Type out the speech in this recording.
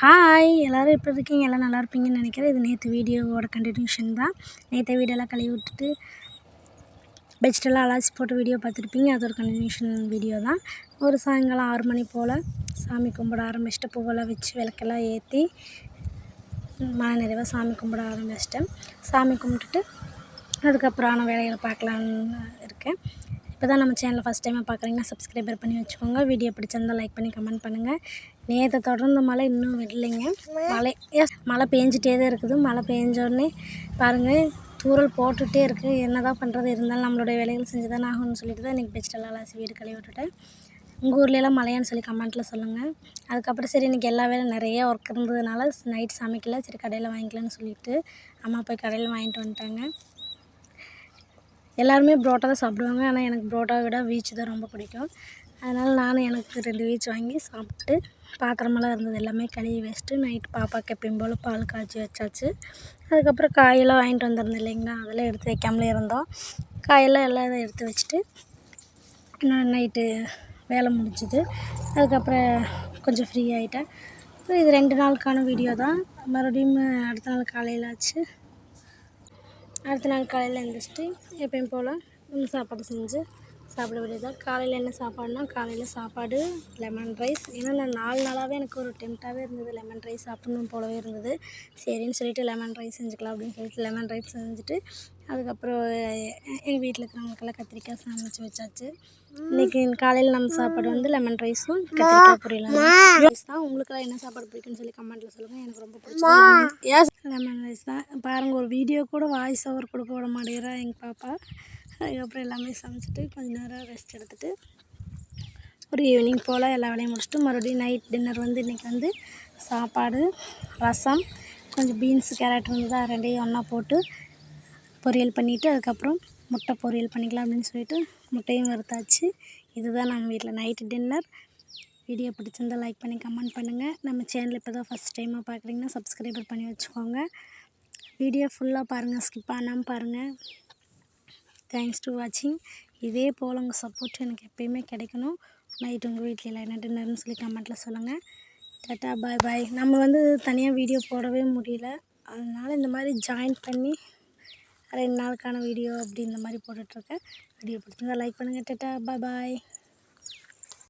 Hi எல்லோரும் எப்படி இருக்கீங்க? எல்லாம் நல்லா இருப்பீங்கன்னு நினைக்கிறேன். இது நேற்று வீடியோவோட கண்டினியூஷன் தான். நேற்று வீடியோலாம் கழுவி விட்டுட்டு பெட்ஷீட்டெல்லாம் அலாசி போட்டு வீடியோ பார்த்துருப்பீங்க. அது ஒரு கண்டினியூஷன் வீடியோ தான். ஒரு சாயங்காலம் 6 மணி போல் சாமி கும்பிட ஆரம்பிச்சிட்டு பூவெல்லாம் வச்சு விளக்கெல்லாம் ஏற்றி மன நிறைவாக சாமி கும்பிட ஆரம்பிச்சிட்டேன். சாமி கும்பிட்டுட்டு அதுக்கப்புறம் வேலைகளை பார்க்கலான்னு இருக்கேன். இப்போ தான் நம்ம சேனலை ஃபஸ்ட் டைமாக பார்க்குறீங்கன்னா சப்ஸ்கிரைபர் பண்ணி வச்சுக்கோங்க. வீடியோ பிடிச்சிருந்தால் லைக் பண்ணி கமெண்ட் பண்ணுங்கள். நேற்று தொடர்ந்து மழை இன்னும் விடலைங்க. மழை பெஞ்சிட்டே தான் இருக்குது. மழை பெஞ்சோடனே பாருங்கள் தூறல் போட்டுகிட்டே இருக்குது. என்ன தான் பண்ணுறது, இருந்தாலும் நம்மளுடைய வேலைகள் செஞ்சு தானே ஆகணும்னு சொல்லிட்டு தான் இன்றைக்கி பெட்ஷீட்டெல்லாம் அலாசி வீடு கழுவி விட்டுட்டேன். உங்கள் ஊர்லெலாம் மழையான்னு சொல்லி கமெண்ட்டில் சொல்லுங்கள். அதுக்கப்புறம் சரி இன்றைக்கி எல்லா வேலையும் நிறைய ஒர்க் இருந்ததுனால நைட் சமைக்கல, சரி கடையில் வாங்கிக்கலான்னு சொல்லிவிட்டு அம்மா போய் கடையில் வாங்கிட்டு வந்துட்டாங்க. எல்லாருமே புரோட்டா தான் சாப்பிடுவாங்க. ஆனால் எனக்கு புரோட்டாவை விட வீச்சு தான் ரொம்ப பிடிக்கும். அதனால் நானும் எனக்கு 2 வீச்சு வாங்கி சாப்பிட்டு பாத்திரமெல்லாம் இருந்தது எல்லாமே கழுவி வச்சுட்டு நைட்டு பாப்பாவுக்கு எப்பயும் போல் பால் காய்ச்சி வச்சாச்சு. அதுக்கப்புறம் காயெல்லாம் வாங்கிட்டு வந்திருந்தேன் இல்லைங்களா, அதெல்லாம் எடுத்து வைக்காமலே இருந்தோம். காயெல்லாம் எல்லாம் எடுத்து வச்சுட்டு நான் நைட்டு வேலை முடிஞ்சுது. அதுக்கப்புறம் கொஞ்சம் ஃப்ரீ ஆகிட்டேன். இது 2 நாளுக்கான வீடியோ தான். மறுபடியும் அடுத்த நாள் காலையில் ஆச்சு. அடுத்த நாள் காலையில் எழுந்திரிச்சிட்டு எப்பயும் போல் சாப்பாடு செஞ்சு சாப்பிட வேண்டியது. காலையில் என்ன சாப்பாடுனா, காலையில் சாப்பாடு லெமன் ரைஸ். ஏன்னா நான் 4 நாளாகவே எனக்கு ஒரு டெம்ட்டாகவே இருந்தது, லெமன் ரைஸ் சாப்பிட்ணும் போலவே இருந்தது. சரின்னு சொல்லிட்டு லெமன் ரைஸ் செஞ்சுக்கலாம் அப்படின்னு சொல்லிட்டு லெமன் ரைஸ் செஞ்சுட்டு அதுக்கப்புறம் எங்கள் வீட்டில் இருக்கிறவங்களுக்கெல்லாம் கத்திரிக்காய் சமைச்சு வச்சாச்சு. இன்றைக்கி காலையில் நம்ம சாப்பாடு வந்து லெமன் ரைஸும் கத்திரிக்காய் பொரியலும் ரைஸ் தான். உங்களுக்கெல்லாம் என்ன சாப்பாடு பிடிக்குன்னு சொல்லி கமெண்ட்டில் சொல்லுங்கள். எனக்கு ரொம்ப பிடிச்சது லெமன் ரைஸ் தான். பாருங்கள், ஒரு வீடியோ கூட வாய்ஸ் ஓவர் கொடுக்க விட மாட்டேங்கிறா எங்கள் பாப்பா. அதுக்கப்புறம் எல்லாமே சமைச்சிட்டு கொஞ்சம் நேரம் ரெஸ்ட் எடுத்துகிட்டு ஒரு ஈவினிங் போல் எல்லா வேலையும் முடிச்சுட்டு மறுபடியும் நைட் டின்னர் வந்து இன்றைக்கி வந்து சாப்பாடு, ரசம், கொஞ்சம் பீன்ஸு கேரட் இருந்தது, ரெண்டையும் ஒன்றா போட்டு பொரியல் பண்ணிவிட்டு அதுக்கப்புறம் முட்டை பொரியல் பண்ணிக்கலாம் அப்படின்னு சொல்லிட்டு முட்டையும் வறுத்தாச்சு. இதுதான் நம்ம வீட்டில் நைட்டு டின்னர். வீடியோ பிடிச்சிருந்தால் லைக் பண்ணி கமெண்ட் பண்ணுங்கள். நம்ம சேனல் இப்போ தான் ஃபஸ்ட் டைமாக பார்க்குறீங்கன்னா சப்ஸ்கிரைபர் பண்ணி வச்சுக்கோங்க. வீடியோ ஃபுல்லாக பாருங்கள், ஸ்கிப் பண்ணாமல் பாருங்கள். தேங்க்ஸ் டு வாட்சிங். இதே போல் உங்கள் சப்போர்ட் எனக்கு எப்போயுமே கிடைக்கணும். நைட் உங்கள் வீட்டில் எல்லாம் என்ன டின்னர்னு சொல்லி கமெண்ட்டில் சொல்லுங்கள். டாட்டா பாய் பாய். நம்ம வந்து தனியாக வீடியோ போடவே முடியல, அதனால் இந்த மாதிரி ஜாயின் பண்ணி 2 நாளுக்கான வீடியோ அப்படி இந்த மாதிரி போட்டுட்ருக்கேன். வீடியோ பிடிச்சிருந்தா லைக் பண்ணுங்கள். டாட்டா பாய் பாய்.